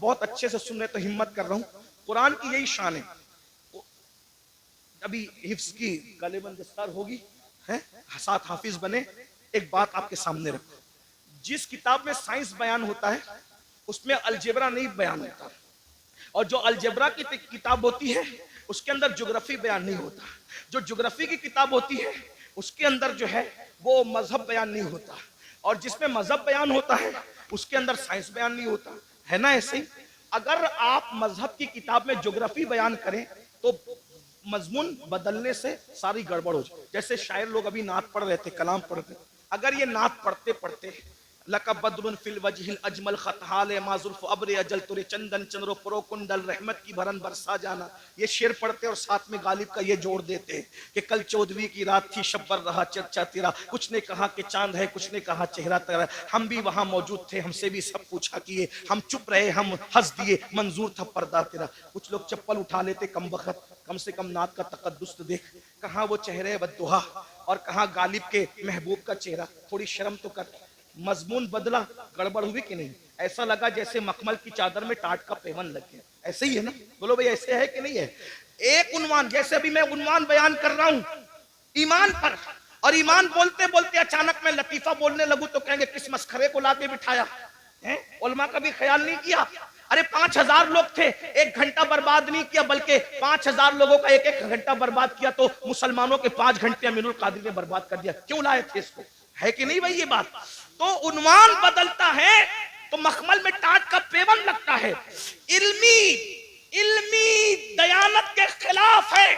بہت اچھے سے سن رہے تو ہمت کر رہا ہوں. قرآن کی یہی شان ہے. ابھی حفظ کی غالباً دستار ہوگی ساتھ حافظ بنے. ایک بات آپ کے سامنے رکھو, جس کتاب میں سائنس بیان ہوتا ہے اس میں الجبرا نہیں بیان ہوتا, اور جو الجبرا کی کتاب ہوتی ہے اس کے اندر جغرافی بیان نہیں ہوتا. جو جغرافی کی کتاب ہوتی ہے اس کے اندر جو ہے وہ مذہب بیان نہیں ہوتا, اور جس میں مذہب بیان ہوتا ہے اس کے اندر سائنس بیان نہیں ہوتا ہے نا. ایسے ہی اگر آپ مذہب کی کتاب میں جغرافی بیان کریں تو مضمون بدلنے سے ساری گڑبڑ ہو جائے. جیسے شاعر لوگ ابھی نعت پڑھ رہے تھے, کلام پڑھ رہے تھے, اگر یہ نعت پڑھتے پڑھتے لَقَ بَدْرٌ فِي الْوَجْهِ الْأَجْمَلْ خَطْحَالِ مَا ظُلْفُ أَبْرِ أَجَلْ تُرِ چندن چندرو پرو کنڈل رحمت کی بھرن برسا جانا, یہ شعر پڑھتے اور ساتھ میں غالب کا یہ جوڑ دیتے کہ کل 14ویں کی رات تھی شبر رہا چرچا تیرا, کچھ نے کہا کہ چاند ہے کچھ نے کہا چہرہ تیرا, ہم بھی وہاں موجود تھے ہم سے بھی سب پوچھا کیے, ہم چپ رہے ہم ہنس دیے منظور تھا پردہ تیرا. کچھ لوگ چپل اٹھا لیتے کم وقت, کم سے کم نعت کا تقدس تو دیکھ, کہاں وہ چہرے والدہا اور کہاں غالب کے محبوب کا چہرہ, تھوڑی شرم تو کر. مضمون بدلا, گڑبڑ ہوئی کہ نہیں؟ ایسا لگا جیسے مخمل کی چادر میں ٹاٹ کا پیون لگ گیا. ایسے ہی ہے نا, بولو بھئی ایسے ہے کہ نہیں ہے؟ ایک عنوان, جیسے ابھی میں عنوان بیان کر رہا ہوں ایمان پر, اور ایمان بولتے بولتے اچانک میں لطیفہ بولنے لگوں تو کہیں گے کس مسخرے کو لا کے بٹھایا. علماء کا بھی خیال نہیں کیا. ارے 5000 لوگ تھے, 1 گھنٹہ برباد نہیں کیا بلکہ 5000 لوگوں کا 1 گھنٹہ برباد کیا, تو مسلمانوں کے 5 گھنٹے امین القادری نے برباد کر دیا. کیوں لائے تھے اس کو؟ ہے کہ نہیں بھائی یہ بات؟ تو عنوان بدلتا ہے تو مخمل میں ٹاٹ کا پیون لگتا ہے. علمی دیانت کے خلاف ہے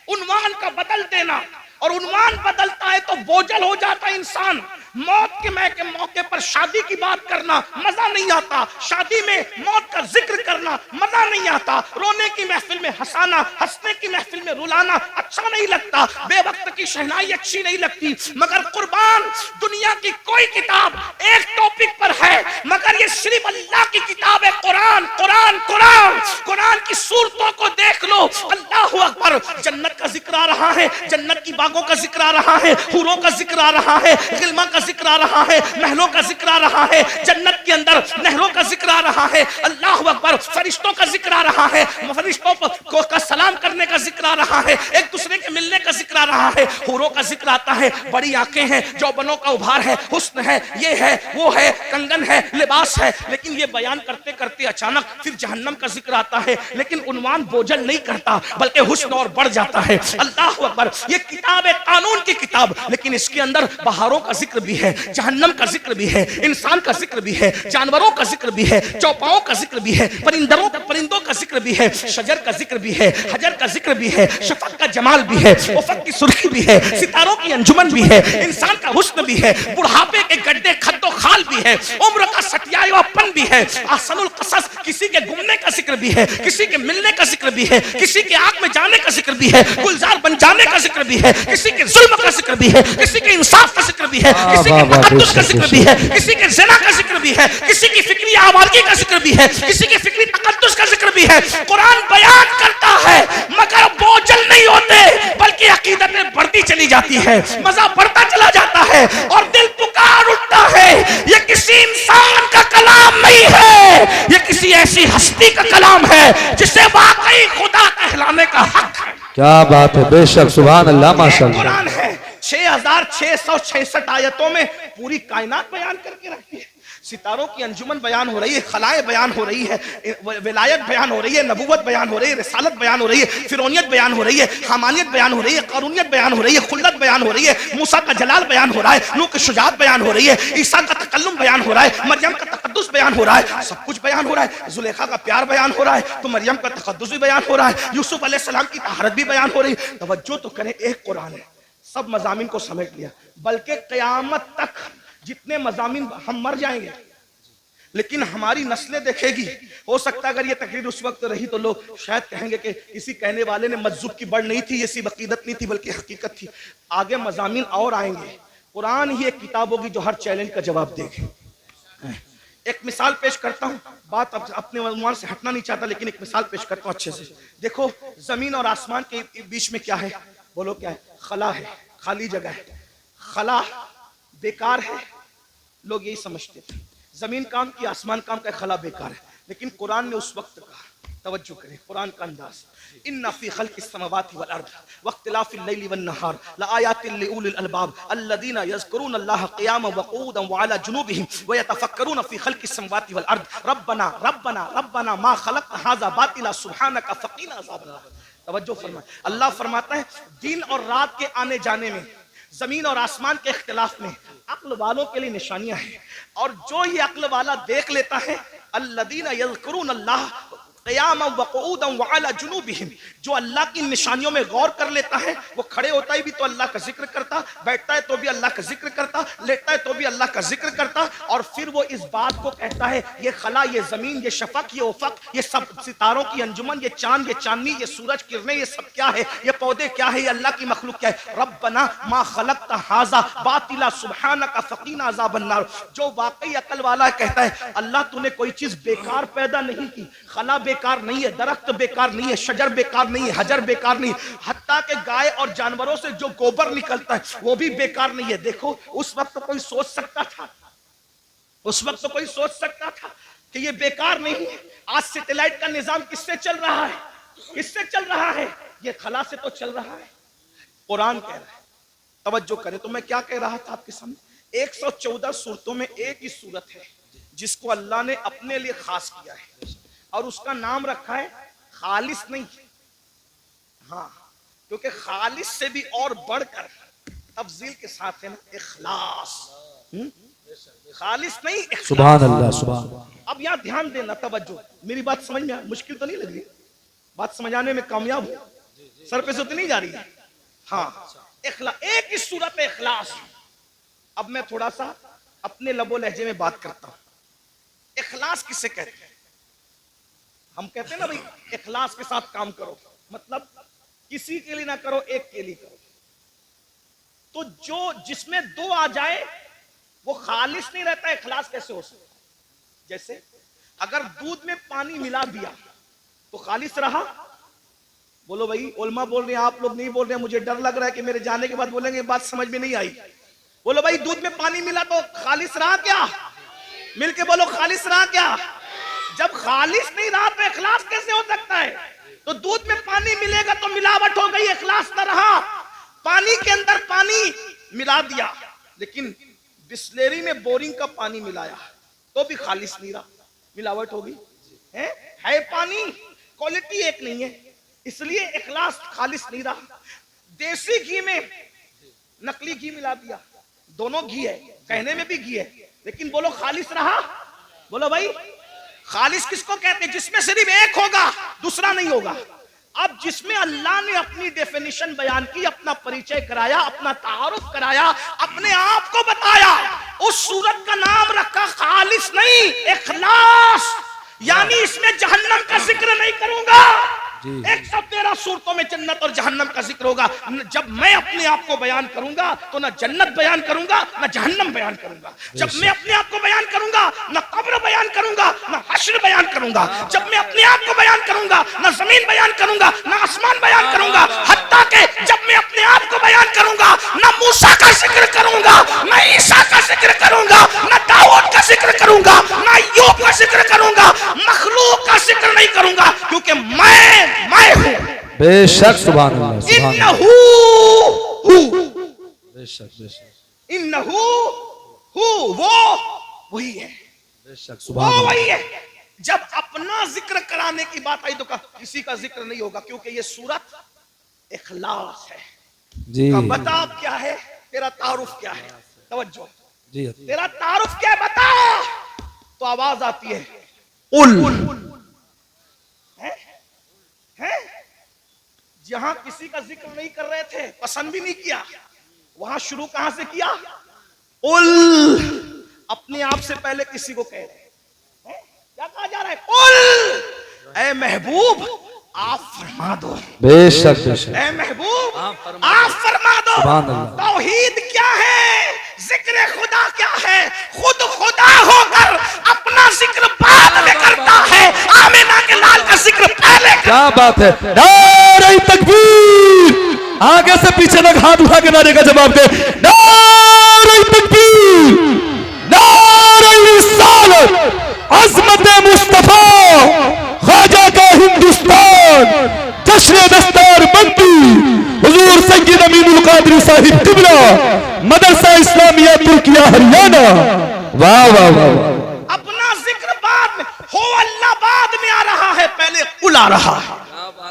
عنوان کا بدل دینا, اور عنوان بدلتا ہے تو بوجھل ہو جاتا انسان. موت کے موقع پر شادی کی بات کرنا مزہ نہیں آتا, شادی میں موت کا ذکر کرنا مزہ نہیں آتا, رونے کی محفل میں ہنسانا, ہنسنے کی محفل میں رلانا اچھا نہیں لگتا, بے وقت کی شہنائی اچھی نہیں لگتی. مگر قربان دنیا کی کوئی کتاب ایک ٹاپک پر ہے مگر یہ صرف اللہ کی کتاب ہے, قرآن. قرآن قرآن قرآن کی صورتوں کو دیکھ لو, اللہ اکبر, جنت کا ذکر آ رہا ہے, جنت کی باغوں کا ذکر آ رہا ہے, حوروں کا ذکر آ رہا ہے, غلمہ کا ذکر آ رہا ہے, محلوں کا ذکر آ رہا ہے, جنت کے اندر نہروں کا ذکر آ رہا ہے, اللہ اکبر, فرشتوں کا ذکر آ رہا ہے, فرشتوں کو کا سلام کرنے کا ذکر آ رہا ہے, ایک دوسرے کے ملنے کا ذکر آ رہا ہے, حوروں کا ذکر آتا ہے, بڑی آنکھیں ہیں, جوبنوں کا ابھار ہے, حسن ہے, یہ ہے وہ ہے, کنگن ہے, لباس ہے. لیکن یہ بیان کرتے کرتے اچانک پھر جہنم کا ذکر آتا ہے, لیکن عنوان بوجھل نہیں کرتا بلکہ حسن اور بڑھ جاتا ہے. اللہ اکبر, یہ کتاب ہے قانون کی کتاب, لیکن اس کے اندر بہاروں کا ذکر بھی ہے, جہنم کا ذکر بھی ہے, انسان کا ذکر بھی ہے, جانوروں کا ذکر بھی ہے, چوپاؤں کا ذکر بھی ہے, پرندوں کا ذکر بھی ہے, شجر کا ذکر بھی ہے, حجر کا ذکر بھی ہے, شفق کا جمال بھی ہے, افق کی سرخی بھی ہے, ستاروں کی انجمن بھی ہے, انسان کا حسن بھی ہے, بڑھاپے کے گڈھے خد و خال بھی ہے, عمر کا سٹیایا پن بھی ہے, احسن القصص, کسی کے گمنے کا ذکر بھی ہے, کسی کے ملنے کا ذکر بھی ہے, کسی کے آگ میں جانے کا ذکر بھی ہے, گلزار بن جانے کا ذکر بھی ہے, کسی کے ظلم کا ذکر بھی ہے, کسی کے انصاف کا ذکر بھی ہے, کسی کے تقدس کا ذکر بھی ہے, کسی کے زنا کا ذکر بھی ہے, کسی کی فکری آوارگی کا ذکر بھی ہے, کسی کے فکری تقدس کا ذکر بھی ہے. قرآن بیان کرتا ہے مگر بوجھل نہیں ہوتے بلکہ عقیدتیں بڑھتی چلی جاتی ہے, مزہ بڑھتا چلا جاتا ہے, اور دل پکار اٹھتا ہے یہ کسی انسان کا کلام نہیں ہے, یہ کسی ایسی ہستی کا کلام ہے جسے واقعی خدا کہلانے کا حق ہے. کیا بات ہے, بے شک, سبحان اللہ, ماشاءاللہ. قرآن ہے 6666 آیتوں میں پوری کائنات بیان کر کے رکھتی ہے. ستاروں کی انجمن بیان ہو رہی ہے, خلائیں بیان ہو رہی ہے, ولایت بیان ہو رہی ہے, نبوت بیان ہو رہی ہے, رسالت بیان ہو رہی ہے, فرعونیت بیان ہو رہی ہے, حمانیت بیان ہو رہی ہے, قارونیت بیان ہو رہی ہے, خلت بیان ہو رہی ہے, موسیٰ کا جلال بیان ہو رہا ہے, نوح کی شجاعت بیان ہو رہی ہے, عیسیٰ کا تکلم بیان ہو رہا ہے, مریم کا تقدس بیان ہو رہا ہے, سب کچھ بیان ہو رہا ہے. زلیخا کا پیار بیان ہو رہا ہے تو مریم کا تقدس بھی بیان ہو رہا ہے, یوسف علیہ السلام کی طہارت بھی بیان ہو رہی ہے. توجہ تو کریں, ایک قرآن ہے, سب مضامین کو سمیٹ لیا, بلکہ قیامت تک جتنے مضامین, ہم مر جائیں گے لیکن ہماری نسلیں دیکھے گی. ہو سکتا ہے اگر یہ تقریر اس وقت رہی تو لوگ شاید کہیں گے کہ کسی کہنے والے نے مجذوب کی بڑھ نہیں تھی, یہ صرف عقیدت نہیں تھی بلکہ حقیقت تھی. آگے مضامین اور آئیں گے. قرآن ہی ایک کتاب ہوگی جو ہر چیلنج کا جواب دے گی. ایک مثال پیش کرتا ہوں, بات اپنے عنوان سے ہٹنا نہیں چاہتا لیکن ایک مثال پیش کرتا ہوں اچھے سے. دیکھو زمین اور آسمان کے بیچ میں کیا ہے, بولو کیا ہے؟ خلا ہے, خالی جگہ ہے. خلا بیکار ہے, لوگ یہی سمجھتے تھے. زمین کام کی, آسمان کام کا, خلا بیکار ہے. لیکن قرآن نے اس وقت کہا, توجہ کریں قرآن کا انداز, ان فی خلق السماوات والارض واختلاف اللیل والنہار لآیات لأولی الالباب الذین یذکرون اللہ قیاما وقعودا وعلی جنوبہم ویتفکرون فی خلق السماوات والارض ربنا ربنا ربنا ما خلقت ھذا باطلا سبحانک فقنا عذاب النار. توجہ فرمائیں, اللہ فرماتا ہے دن اور رات کے آنے جانے میں, زمین اور آسمان کے اختلاف میں عقل والوں کے لیے نشانیاں ہیں, اور جو یہ عقل والا دیکھ لیتا ہے الذین یذکرون اللہ قیاما وقعودا وعلی جنوبہم, جو اللہ کی نشانیوں میں غور کر لیتا ہے وہ کھڑے ہوتا ہی بھی تو اللہ کا ذکر کرتا, بیٹھتا ہے تو بھی اللہ کا ذکر کرتا, لیٹتا ہے تو بھی اللہ کا ذکر کرتا, اور پھر وہ اس بات کو کہتا ہے یہ خلا, یہ زمین, یہ شفق, یہ افق, یہ سب ستاروں کی انجمن, یہ چاند, یہ چاندنی, یہ سورج کرنیں, یہ سب کیا ہے, یہ پودے کیا ہے, یہ اللہ کی مخلوق کیا ہے. ربنا ما خلقت ھذا باطلا سبحانک فقنا عذاب النار. جو واقعی عقل والا کہتا ہے اللہ تو نے کوئی چیز بیکار پیدا نہیں کی, خلا بیکار نہیں ہے, درخت بیکار نہیں ہے, شجر بیکار نہیں ہے, حجر بیکار نہیں ہے, حتیٰ کہ گائے اور جانوروں سے جو گوبر نکلتا ہے وہ بھی بیکار نہیں ہے. دیکھو اس وقت کوئی سوچ سکتا تھا, اس وقت کوئی سوچ سکتا تھا کہ یہ بیکار نہیں ہے. آج سیٹلائٹ کا نظام کس سے چل رہا ہے, کس سے چل رہا ہے, یہ خلا سے تو چل رہا ہے. قرآن کہہ رہا ہے, توجہ کریں. تو میں کیا کہہ رہا تھا آپ کے سامنے, 114 صورتوں میں ایک ہی صورت ہے جس کو اللہ نے اپنے لیے خاص کیا ہے, اور اس کا نام رکھا ہے خالص نہیں. ہاں, کیونکہ خالص سے بھی اور بڑھ کر تفضیل کے ساتھ ہے نا اخلاص. خالص نہیں, اخلاص. سبحان اللہ, سبحان اللہ. اب یہاں دھیان دینا, توجہ, میری بات سمجھ میں مشکل تو نہیں لگ رہی, بات سمجھانے میں کامیاب ہو, سر پہ سے تو نہیں جا رہی ہے. ہاں, اخلاص, ایک ہی صورت اخلاص. اب میں تھوڑا سا اپنے لب و لہجے میں بات کرتا ہوں. اخلاص کسے کہتے ہیں؟ ہم کہتے ہیں نا بھائی اخلاص کے ساتھ کام کرو, مطلب کسی کے لیے نہ کرو, ایک کے لیے کرو. تو جو جس میں دو آ جائے وہ خالص نہیں رہتا. اخلاص کیسے ہو سکتا؟ جیسے اگر دودھ میں پانی ملا دیا تو خالص رہا. بولو بھائی, علماء بول رہے ہیں, آپ لوگ نہیں بول رہے ہیں, مجھے ڈر لگ رہا ہے کہ میرے جانے کے بعد بولیں گے بات سمجھ میں نہیں آئی. بولو بھائی, دودھ میں پانی ملا تو خالص رہا کیا؟ مل کے بولو, خالص رہا کیا؟ جب خالص نہیں رہا تو اخلاص کیسے ہو سکتا ہے؟ تو دودھ میں پانی ملے گا تو ملاوٹ ہو گئی, اخلاص نہ رہا. پانی کے اندر پانی ملا دیا, لیکن بسلیری میں بورنگ کا پانی ملایا تو بھی خالص نہیں رہا, ملاوٹ ہو گئی. ہے پانی, کوالٹی ایک نہیں ہے, اس لیے اخلاص خالص نہیں رہا. دیسی گھی میں نقلی گھی ملا دیا, دونوں گھی ہے, کہنے میں بھی گھی ہے, لیکن بولو خالص رہا؟ بولو بھائی, خالص کس کو کہتے ہیں؟ جس میں صرف ایک ہوگا, دوسرا نہیں ہوگا. اب جس میں اللہ نے اپنی ڈیفینیشن بیان کی, اپنا پریچے کرایا, اپنا تعارف کرایا, اپنے آپ کو بتایا, اس صورت کا نام رکھا خالص نہیں, اخلاص. یعنی اس میں جہنم کا ذکر نہیں کروں گا. 113 صورتوں میں جنت اور جہنم کا ذکر ہوگا. جب میں اپنے آپ کو بیان کروں گا تو نہ جنت بیان کروں گا نہ جہنم بیان کروں گا. جب میں اپنے آپ کو بیان کروں گا نہ قبر بیان کروں گا نہ حشر بیان کروں گا. جب میں اپنے آپ کو بیان کروں گا نہ زمین بیان کروں گا نہ آسمان بیان کروں گا. حتیٰ کہ جب میں اپنے آپ کو بیان کروں گا نہ موسیٰ کا ذکر کروں گا نہ عیسیٰ کا ذکر کروں گا نہ داؤد کا ذکر کروں گا نہ ایوب کا ذکر کروں گا. مخلوق کا ذکر نہیں کروں گا, کیونکہ میں ہوں. بے شک, سبحان اللہ, سبحان اللہ. بے شک, بے شک. انہو وہ وہی ہے, بے شک, سبحان وہ اللہ. وہی ہے. جب اپنا ذکر کرانے کی بات آئی تو کہا کسی کا ذکر نہیں ہوگا, کیونکہ یہ صورت اخلاص ہے. جی بتا کیا ہے, تیرا تعارف کیا ہے؟ توجہ, جی, تیرا تعارف کیا ہے بتا. تو آواز آتی ہے قل. جہاں کسی کا ذکر نہیں کر رہے تھے, پسند بھی نہیں کیا, وہاں شروع کہاں سے کیا؟ قل. اپنے آپ سے پہلے کسی کو کہہ رہے ہیں, کیا کہا جا رہا ہے؟ قل, اے محبوب آپ فرما دو. بے شک, بے شک. اے محبوب آپ فرما دو. سبحان اللہ. توحید کیا ہے, ذکر خدا کیا ہے؟ خود خدا ہو کر اپنا ذکر بعد میں کرتا ہے, آمینہ کے لال کا ذکر پہلے. کیا بات ہے. نعرہ تکبیر. آگے سے پیچھے تک ہاتھ اٹھا کے نعرے کا جواب دے. نعرہ تکبیر, نعرہ رسالت, عظمت مصطفیٰ خواجہ کا ہندوستان، جشن دستار بندی حضور سید امین القادری صاحب قبلہ، مدرسہ اسلامیہ ترکیہ ہریانہ. واہ واہ واہ. اپنا ذکر بعد میں ہو اللہ بعد میں آ رہا ہے، پہلے قل آ رہا ہے.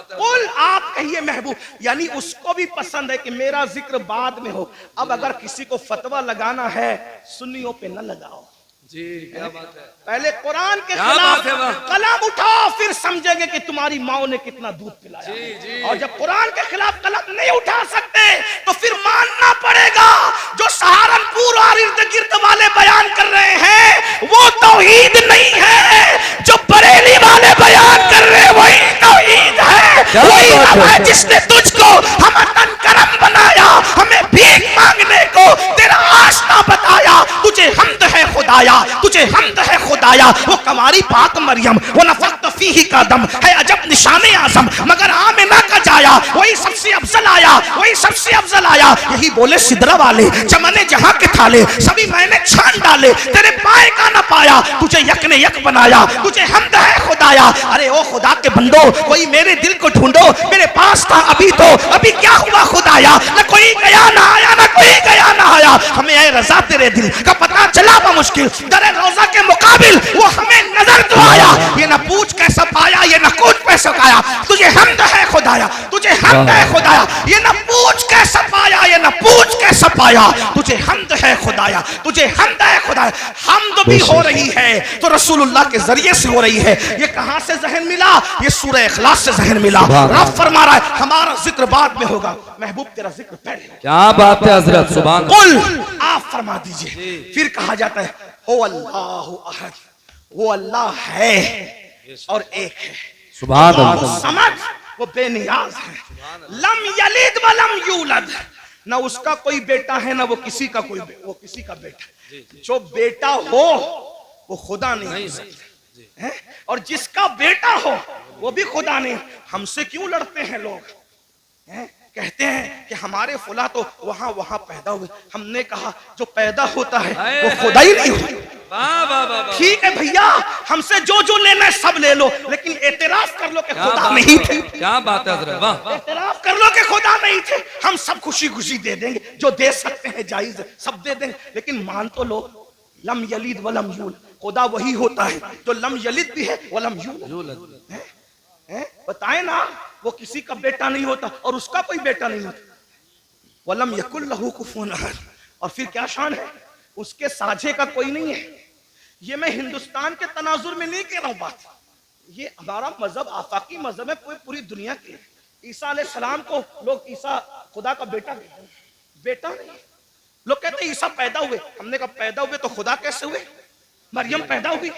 قل آپ کہیے محبوب، یعنی اس کو بھی پسند ہے کہ میرا ذکر بعد میں ہو. اب اگر کسی کو فتویٰ لگانا ہے سنیوں پہ نہ لگاؤ. جی کیا بات ہے، پہلے قرآن کے کیا خلاف بات ہے واہ. قلم اٹھاؤ، پھر سمجھیں گے کہ تمہاری ماں نے کتنا دودھ پلایا. اور جب قرآن کے خلاف قلم نہیں اٹھا سکتے تو پھر ماننا پڑے گا جو سہارنپور اور ارد گرد والے بیان کر رہے ہیں وہ توحید نہیں ہے، جو بریلی والے بیان کر رہے ہیں وہی توحید ہے. وہی رب ہے جس نے تجھ کو ہمتن کرم بنایا، ہمیں بھیک مانگنے کو تیرا آشنا بتایا. تجھے حمد ہے خدایا، تجھے حمد ہے خدایا. وہ کنواری پاک مریم وہ نفخت فیہ کا دم ہے عجب نشان اعظم، مگر آمنہ کا جایا وہی سب سے افضل آیا، وہی سب سے افضل آیا. یہی بولے سدرہ والے چمن جہاں کے تھالے سبھی میں نے چھان ڈالے، تیرے پائے کا نہ پایا، تجھے یک نے یک بنایا. تجھے حمد ہے خدایا. ارے او خدا کے بندو کوئی میرے دل کو ڈھونڈو، میرے پاس تھا ابھی تو ابھی کیا ہوا خدایا. نہ کوئی گیا نہ آیا، نہ کوئی گیا نہ آیا. ہمیں اے رضا تیرے دل کا پتہ چلا بمشکل، در روزہ کے مقابل وہ ہمیں نظر تو آیا. یہ نہ پوچھ کیسا پایا، یہ نہ کوچ کیسا پایا. تجھے حمد ہے خدایا، تجھے حمد ہے خدایا. یہ نہ پوچھ کیسا پایا، یہ نہ پوچھ کیسا پایا. تجھے حمد ہے خدایا، تجھے حمد ہے خدایا. حمد بھی ہو رہی ہے تو رسول اللہ کے ذریعے سے ہو رہی ہے. یہ کہاں سے ذہن ملا؟ یہ سورہ اخلاص سے ذہن ملا. رب فرما رہا ہے ہمارا ذکر بعد میں ہوگا، محبوب تیرا ذکر پہلے. کیا بات ہے حضرت، سبحان اللہ. قل آپ فرما دیجئے. پھر کہا جاتا ہے ہو اللہ احد، وہ اللہ ہے اور ایک ہے. سبحان وہ اللہ. سمجھ، وہ بے نیاز ہے. لم یلد ولم یولد، نہ اس کا کوئی بیٹا ہے نہ وہ کسی کا کوئی وہ کسی کا بیٹا. جو بیٹا ہو وہ خدا نہیں ہو سکتا، اور جس کا بیٹا ہو وہ بھی خدا نہیں. ہم سے کیوں لڑتے ہیں لوگ؟ کہتے ہیں کہ ہمارے فلاں تو وہاں پیدا ہوئے. ہم نے کہا جو پیدا ہوتا ہے وہ خدا ہی نہیں ہوتا. ٹھیک ہے بھیا، ہم سے جو جو لینا ہے سب لے لو، لیکن اعتراف کر لو کہ خدا نہیں تھے. کیا بات ہے حضرت، واہ. اعتراف کر لو کہ خدا نہیں تھے. ہم سب خوشی خوشی دے دیں گے، جو دے سکتے ہیں جائز ہے سب دے دیں گے، لیکن مان تو لو لم یلد ولم یولد. خدا وہی ہوتا ہے جو لم یلد بھی ہے ولم یولد. بتائیں نا، وہ کسی کا بیٹا نہیں ہوتا اور اس کا کوئی بیٹا نہیں ہوتا. وَلَمْ يَكُنْ لَهُ كُفُوًا أَحَدٌ. اور پھر کیا شان ہے، اس کے ساجھے کا کوئی نہیں ہے. یہ میں ہندوستان کے تناظر میں نہیں کہہ رہا ہوں بات، یہ ہمارا مذہب آفاقی مذہب ہے پوری دنیا کے. عیسیٰ علیہ السلام کو لوگ عیسیٰ خدا کا بیٹا کہتے ہیں، بیٹا نہیں. لوگ کہتے ہیں عیسیٰ پیدا ہوئے. ہم نے کہا پیدا ہوئے تو خدا کیسے ہوئے؟ مریم پیدا ہوئی.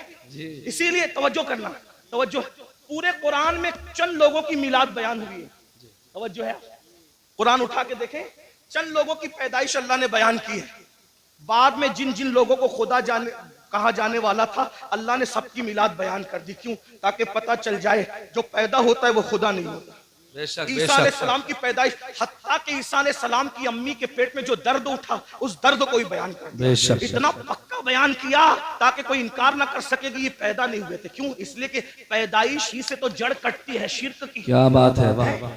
اسی لیے توجہ کرنا، توجہ. پورے قرآن میں چند لوگوں کی میلاد بیان ہوئی ہے. توجہ ہے، قرآن اٹھا کے دیکھیں، چند لوگوں کی پیدائش اللہ نے بیان کی ہے. بعد میں جن جن لوگوں کو خدا کہا جانے والا تھا اللہ نے سب کی میلاد بیان کر دی. کیوں؟ تاکہ پتہ چل جائے جو پیدا ہوتا ہے وہ خدا نہیں ہوتا. عیسیٰ علیہ السلام کی پیدائش، حتیٰ کہ عیسیٰ علیہ السلام کی امی کے پیٹ میں جو درد اٹھا اس درد کو بھی بیان کر دیا. اتنا پکا بیان کیا تاکہ کوئی انکار نہ کر سکے کہ یہ پیدا نہیں ہوئے تھے. کیوں؟ اس لیے کہ پیدائش ہی سے تو جڑ کٹتی ہے شرک کی. کیا بات ہے،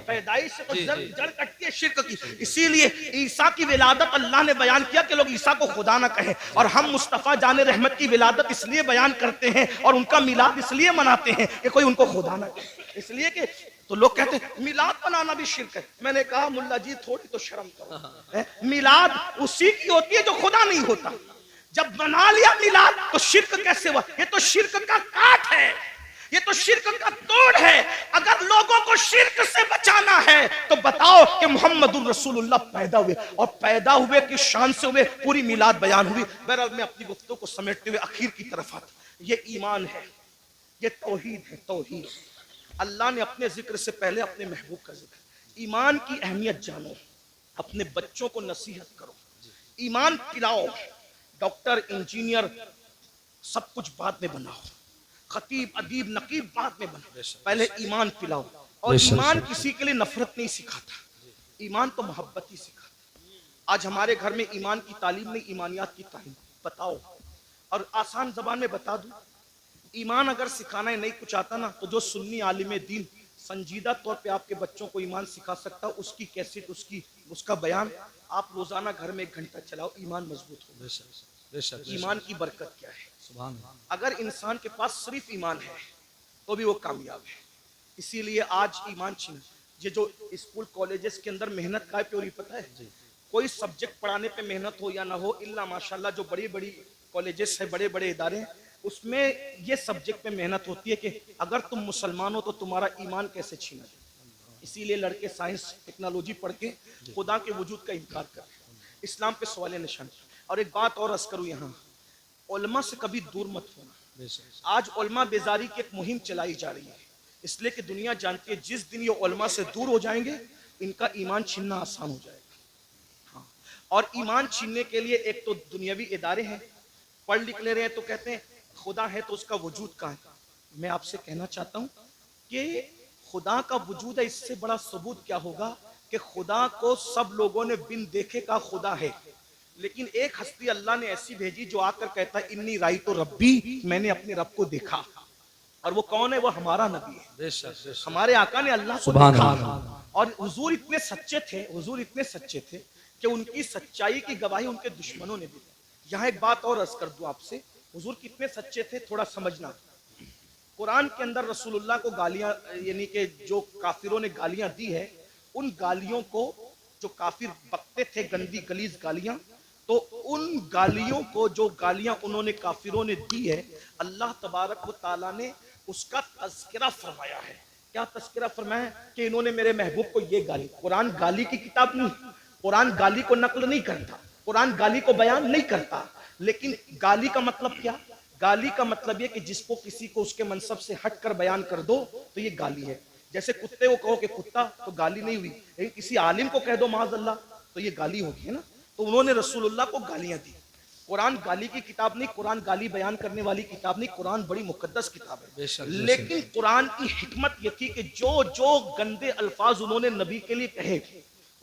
پیدائش سے تو جڑ کٹتی ہے شرک کی. اسی لیے عیسیٰ کی ولادت اللہ نے بیان کیا کہ لوگ عیسیٰ کو خدا نہ کہیں، اور ہم مصطفیٰ جان رحمت کی ولادت اس لیے بیان کرتے ہیں اور ان کا میلاد اس لیے مناتے ہیں کہ کوئی ان کو خدا نہ کہے. اس لیے کہ تو لوگ کہتے ہیں میلاد بنانا بھی شرک ہے. میں نے کہا ملا جی تھوڑی تو شرم کرو. میلاد اسی کی ہوتی ہے جو خدا نہیں ہوتا. جب بنا لیا میلاد تو شرک کیسے ہوا؟ یہ تو شرک کا کاٹ ہے، یہ تو شرک کا توڑ ہے. اگر لوگوں کو شرک سے بچانا ہے تو بتاؤ کہ محمد الرسول اللہ پیدا ہوئے، اور پیدا ہوئے کی شان سے ہوئے پوری میلاد بیان ہوئی. بہرحال میں اپنی گفتگو کو سمیٹتے ہوئے اخیر کی طرف آتا. یہ ایمان ہے، یہ توحید ہے. توحید اللہ نے اپنے ذکر سے پہلے اپنے محبوب کا ذکر. ایمان کی اہمیت جانو، اپنے بچوں کو نصیحت کرو، ایمان پلاؤ. ڈاکٹر انجینئر سب کچھ بعد میں بناؤ، خطیب ادیب نقیب بعد میں بناؤ، پہلے ایمان پلاؤ. اور ایمان کسی کے لیے نفرت نہیں سکھاتا، ایمان تو محبت ہی سکھاتا. آج ہمارے گھر میں ایمان کی تعلیم نہیں، ایمانیات کی تعلیم. بتاؤ، اور آسان زبان میں بتا دوں، ایمان اگر سکھانا ہی نہیں کچھ آتا نا تو جو سنی عالم دین سنجیدہ طور پہ آپ کے بچوں کو ایمان سکھا سکتا، اس کی کیسٹ، اس کا بیان آپ روزانہ گھر میں 1 گھنٹہ چلاؤ، ایمان مضبوط ہو۔ بے شک بے شک ایمان کی برکت کیا ہے؟ سبحان اللہ اگر انسان کے پاس صرف ایمان ہے تو بھی وہ کامیاب ہے۔ اسی لیے آج ایمان چھین، یہ جو اسکول کالجز کے اندر محنت کا پیوری پتہ ہے، کوئی سبجیکٹ پڑھانے پہ محنت ہو یا نہ ہو، الا ماشاءاللہ جو بڑی بڑی کالجز ہیں، بڑے بڑے ادارے ہیں، اس میں یہ سبجیکٹ پہ محنت ہوتی ہے کہ اگر تم مسلمان ہو تو تمہارا ایمان کیسے چھینا جائے۔ اسی لیے لڑکے سائنس ٹیکنالوجی پڑھ کے خدا کے وجود کا انکار کرتے ہیں، اسلام پہ سوال نشان۔ اور ایک بات اور عرض کروں، یہاں علماء سے کبھی دور مت ہونا۔ بے شک آج علماء بیزاری کی ایک مہم چلائی جا رہی ہے، اس لیے کہ دنیا جانتی ہے جس دن یہ علماء سے دور ہو جائیں گے ان کا ایمان چھیننا آسان ہو جائے گا۔ ہاں، اور ایمان چھیننے کے لیے ایک تو دنیاوی ادارے ہیں، پڑھ لکھ لے رہے ہیں تو کہتے ہیں خدا ہے تو اس کا وجود کہاں ہے؟ میں آپ سے کہنا چاہتا ہوں کہ خدا کا وجود ہے، اس سے بڑا ثبوت کیا ہوگا کہ خدا کو سب لوگوں نے بن دیکھے کا خدا ہے، لیکن ایک ہستی اللہ نے ایسی بھیجی جو آ کر کہتا ہے انی رأیت ربی، میں نے اپنے رب کو دیکھا۔ اور وہ کون ہے؟ وہ ہمارا نبی ہے، بے شک بے شک ہمارے آقا نے اللہ کو سبحان دیکھا۔ اللہ۔ اور حضور اتنے سچے تھے کہ ان کی سچائی کی گواہی ان کے دشمنوں نے دی۔ یہاں ایک بات اور عرض کر دوں آپ سے، حضور کتنے سچے تھے تھوڑا سمجھنا۔ قرآن کے اندر رسول اللہ کو گالیاں، یعنی کہ جو کافروں نے گالیاں دی ہے، ان گالیوں کو جو کافر بکتے تھے، گندی گلیز گالیاں، تو ان گالیوں کو جو گالیاں انہوں نے کافروں نے دی ہے، اللہ تبارک و تعالیٰ نے اس کا تذکرہ فرمایا ہے۔ کیا تذکرہ فرمایا ہے؟ کہ انہوں نے میرے محبوب کو یہ گالی۔ قرآن گالی کی کتاب نہیں، قرآن گالی کو نقل نہیں کرتا، قرآن گالی کو بیان نہیں کرتا، لیکن گالی کا مطلب کیا؟ گالی کا مطلب یہ کہ جس کو کسی کو اس کے منصب سے ہٹ کر بیان کر دو تو یہ گالی ہے۔ جیسے کتے کو کہو کہ کتا تو گالی نہیں ہوئی، لیکن کسی عالم کو کہہ دو معاذ اللہ تو یہ گالی ہوگی، ہے نا؟ تو انہوں نے رسول اللہ کو گالیاں دی۔ قرآن گالی کی کتاب نہیں، قرآن گالی بیان کرنے والی کتاب نہیں، قرآن بڑی مقدس کتاب بے ہے۔ شک لیکن قرآن کی حکمت یہ تھی کہ جو گندے الفاظ انہوں نے نبی کے لیے کہے،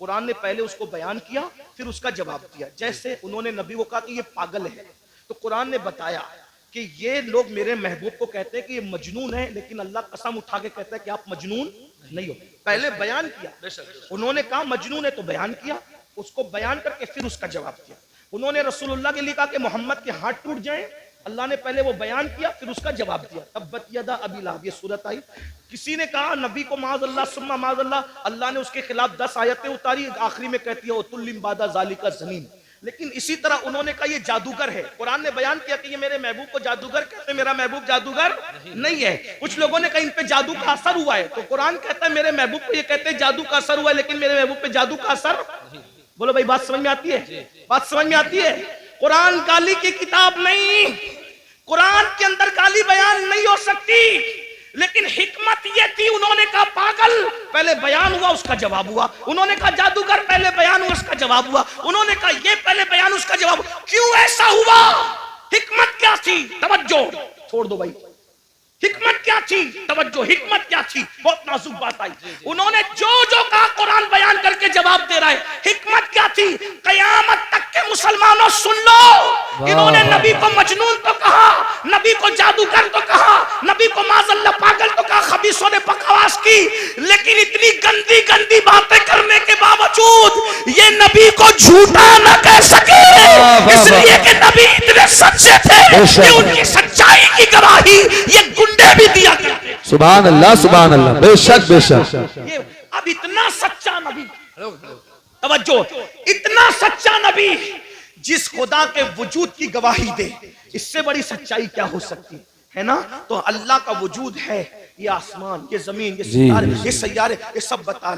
قرآن نے پہلے اس کو بیان کیا پھر اس کا جواب دیا۔ جیسے انہوں نے نبی کو کہا کہ یہ پاگل ہے، تو قرآن نے بتایا کہ یہ لوگ میرے محبوب کو کہتے ہیں کہ یہ مجنون ہے، لیکن اللہ قسم اٹھا کے کہتا ہے کہ آپ مجنون نہیں ہو۔ پہلے بیان کیا، انہوں نے کہا مجنون ہے تو بیان کیا، اس کو بیان کر کے پھر اس کا جواب دیا۔ انہوں نے رسول اللہ کے لیے کہا کہ محمد کے ہاتھ ٹوٹ جائیں، اللہ نے پہلے وہ بیان کیا پھر اس کا جواب دیا۔ تبت یدا ابی لہب، یہ صورت آئی۔ کسی نے کہا نبی کو معاذ اللہ ثم معاذ اللہ نے اس کے خلاف 10 آیتیں اتاری، آخری میں کہتی ہے وَتُلِّم بَعْدَ ذَلِكَ زَنِيمٌ۔ لیکن اسی طرح انہوں نے کہا یہ جادوگر ہے، قرآن نے بیان کیا کہ یہ میرے محبوب کو جادوگر کہتے ہیں، میرا محبوب جادوگر نہیں ہے۔ کچھ لوگوں نے کہا ان پہ جادو کا اثر ہوا ہے، تو قرآن کہتا ہے میرے محبوب کو یہ کہتے ہیں جادو کا اثر ہوا ہے، لیکن میرے محبوب پہ جادو کا اثر۔ بولو بھائی بات سمجھ میں آتی ہے؟ بات سمجھ میں آتی ہے؟ قرآن گالی کی کتاب نہیں، قرآن کے اندر گالی بیان نہیں ہو سکتی، لیکن حکمت یہ تھی، انہوں نے کہا پاگل پہلے بیان ہوا اس کا جواب ہوا، انہوں نے کہا جادوگر پہلے بیان ہوا اس کا جواب ہوا، انہوں نے کہا یہ پہلے بیان اس کا جواب ہوا۔ کیوں ایسا ہوا؟ حکمت کیا تھی؟ توجہ، چھوڑ دو بھائی، حکمت کیا تھی؟ توجہ، حکمت کیا تھی؟ بہت نازک بات آئی۔ انہوں نے جو کہا قرآن بیان کر کے جواب دے رہا ہے۔ حکمت کیا تھی؟ قیامت تک کے مسلمانوں سن لو، انہوں نے نبی کو مجنون تو کہا، نبی کو جادوگر تو کہا، نبی کو معاذ اللہ پاگل تو کہا، خبیثوں نے بکواس کی، لیکن اتنی گندی گندی باتیں کرنے کے باوجود یہ نبی کو جھوٹا نہ کہہ سکے، اس لیے کہ نبی اتنے سچے تھے کہ ان کی سچائی کی گواہی یہ گنڈے بھی دیا کرتے۔ سبحان اللہ سبحان اللہ، بے شک بے شک۔ یہ اب اتنا سچا نبی، توجہ، اتنا سچا نبی جس خدا کے وجود کی گواہی دے، اس سے بڑی سچائی کیا ہو سکتی ہے نا؟ تو اللہ کا وجود ہے، یہ آسمان، یہ زمین، یہ ستارے، یہ سیارے، یہ سب بتا رہے ہیں۔